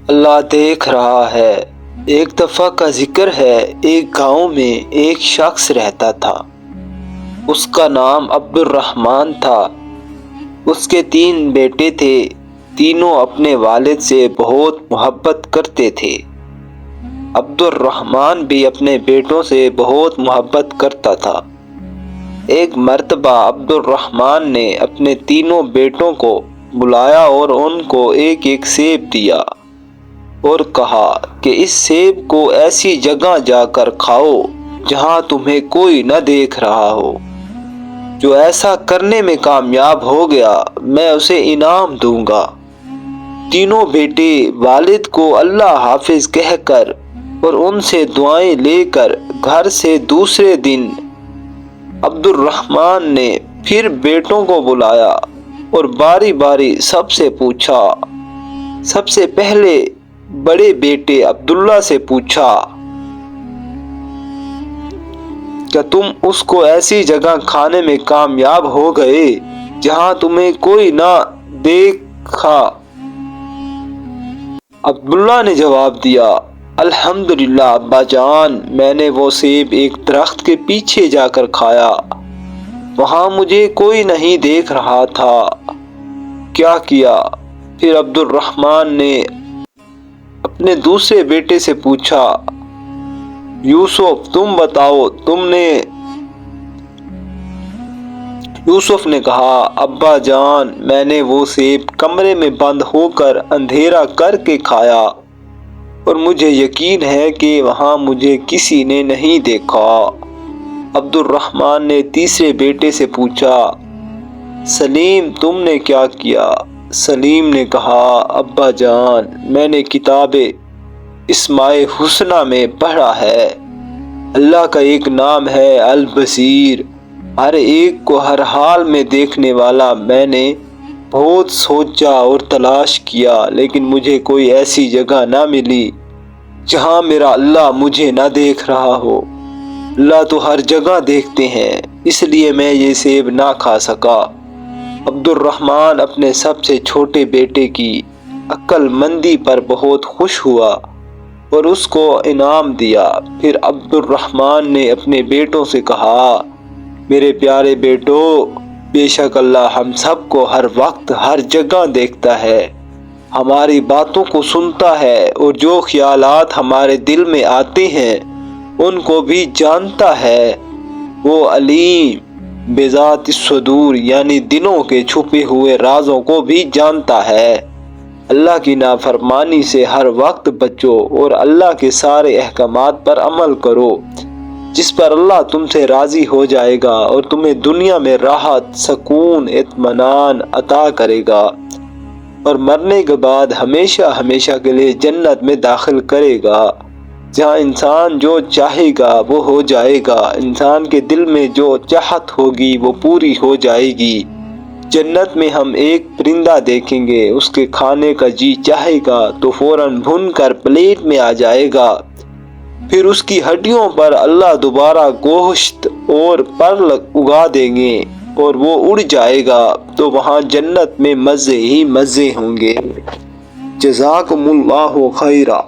اللہ دیکھ رہا ہے۔ ایک دفعہ کا ذکر ہے، ایک گاؤں میں ایک شخص رہتا تھا۔ اس کا نام عبد الرحمن تھا۔ اس کے 3 بیٹے تھے۔ تینوں اپنے والد سے بہت محبت کرتے تھے۔ عبد الرحمن بھی اپنے بیٹوں سے بہت محبت کرتا تھا۔ ایک مرتبہ عبد الرحمن نے اپنے تینوں بیٹوں کو بلایا اور ان کو ایک ایک سیب دیا اور کہا کہ اس سیب کو ایسی جگہ جا کر کھاؤ جہاں تمہیں کوئی نہ دیکھ رہا ہو۔ جو ایسا کرنے میں کامیاب ہو گیا میں اسے انعام دوں گا۔ تینوں بیٹے والد کو اللہ حافظ کہہ کر اور ان سے دعائیں لے کر گھر سے دوسرے دن عبد الرحمن نے پھر بیٹوں کو بلایا اور باری باری سب سے پوچھا۔ سب سے پہلے بڑے بیٹے عبداللہ سے پوچھا، کیا تم اس کو ایسی جگہ کھانے میں کامیاب ہو گئے جہاں تمہیں کوئی نہ دیکھا؟ عبداللہ نے جواب دیا، الحمدللہ ابا جان، میں نے وہ سیب ایک درخت کے پیچھے جا کر کھایا۔ وہاں مجھے کوئی نہیں دیکھ رہا تھا۔ کیا کیا؟ پھر عبد الرحمن نے اپنے دوسرے بیٹے سے پوچھا، یوسف تم بتاؤ تم نے؟ یوسف نے کہا، ابا جان میں نے وہ سیب کمرے میں بند ہو کر اندھیرا کر کے کھایا اور مجھے یقین ہے کہ وہاں مجھے کسی نے نہیں دیکھا۔ عبد الرحمن نے تیسرے بیٹے سے پوچھا، سلیم تم نے کیا کیا؟ سلیم نے کہا، ابا جان میں نے کتاب اسماء الحسنی میں پڑھا ہے، اللہ کا ایک نام ہے البصیر، ہر ایک کو ہر حال میں دیکھنے والا۔ میں نے بہت سوچا اور تلاش کیا لیکن مجھے کوئی ایسی جگہ نہ ملی جہاں میرا اللہ مجھے نہ دیکھ رہا ہو۔ اللہ تو ہر جگہ دیکھتے ہیں، اس لیے میں یہ سیب نہ کھا سکا۔ عبد الرحمن اپنے سب سے چھوٹے بیٹے کی عقل مندی پر بہت خوش ہوا اور اس کو انعام دیا۔ پھر عبد الرحمن نے اپنے بیٹوں سے کہا، میرے پیارے بیٹو، بے شک اللہ ہم سب کو ہر وقت ہر جگہ دیکھتا ہے، ہماری باتوں کو سنتا ہے اور جو خیالات ہمارے دل میں آتے ہیں ان کو بھی جانتا ہے۔ وہ علیم بذات الصدور یعنی دلوں کے چھپے ہوئے رازوں کو بھی جانتا ہے۔ اللہ کی نافرمانی سے ہر وقت بچو اور اللہ کے سارے احکامات پر عمل کرو، جس پر اللہ تم سے راضی ہو جائے گا اور تمہیں دنیا میں راحت، سکون، اطمینان عطا کرے گا اور مرنے کے بعد ہمیشہ ہمیشہ کے لیے جنت میں داخل کرے گا، جہاں انسان جو چاہے گا وہ ہو جائے گا، انسان کے دل میں جو چاہت ہوگی وہ پوری ہو جائے گی۔ جنت میں ہم ایک پرندہ دیکھیں گے، اس کے کھانے کا جی چاہے گا تو فوراً بھن کر پلیٹ میں آ جائے گا، پھر اس کی ہڈیوں پر اللہ دوبارہ گوشت اور پر اگا دیں گے اور وہ اڑ جائے گا تو وہاں جنت میں مزے ہی مزے ہوں گے۔ جزاکم اللہ خیرا۔